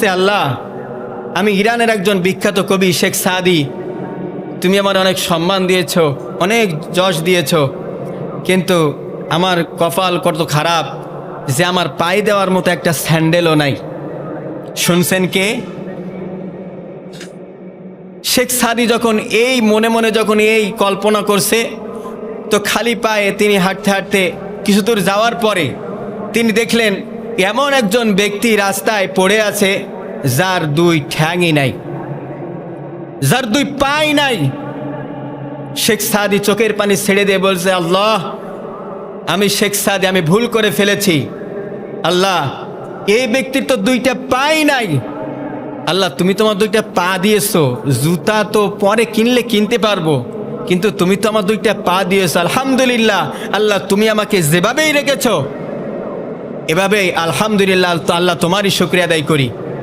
বলতেছে, আল্লাহ, আমি ইরানের একজন বিখ্যাত কবি শেখ সাদি, তুমি আমার অনেক সম্মান দিয়েছ, অনেক যশ দিয়েছ, কিন্তু আমার কপাল কত খারাপ যে আমার পায়ে দেওয়ার মতো একটা স্যান্ডেলও নাই। শুনছেন কে? শেখ সাদি যখন এই মনে মনে যখন এই কল্পনা করছে, তো খালি পায়ে তিনি হাঁটতে হাঁটতে কিছু দূর যাওয়ার পরে তিনি দেখলেন এমন একজন ব্যক্তি রাস্তায় পড়ে আছে যার দুই ঠ্যাংই নাই, যার দুই পাই নাই। শেখ সাদি চোখের পানি ছেড়ে দিয়ে বলছে, আল্লাহ, আমি শেখ সাদি, আমি ভুল করে ফেলেছি। আল্লাহ, এই ব্যক্তির তো দুইটা পাই নাই। আল্লাহ, তুমি তোমার দুইটা পা দিয়েছো, জুতা তো পরে কিনলে কিনতে পারবো, কিন্তু তুমি তো আমার দুইটা পা দিয়েছো। আলহামদুলিল্লাহ আল্লাহ, তুমি আমাকে যেভাবেই রেখেছো এভাবেই আলহামদুলিল্লাহ, তো আল্লাহ তোমারই শুকরিয়া আদায় করি।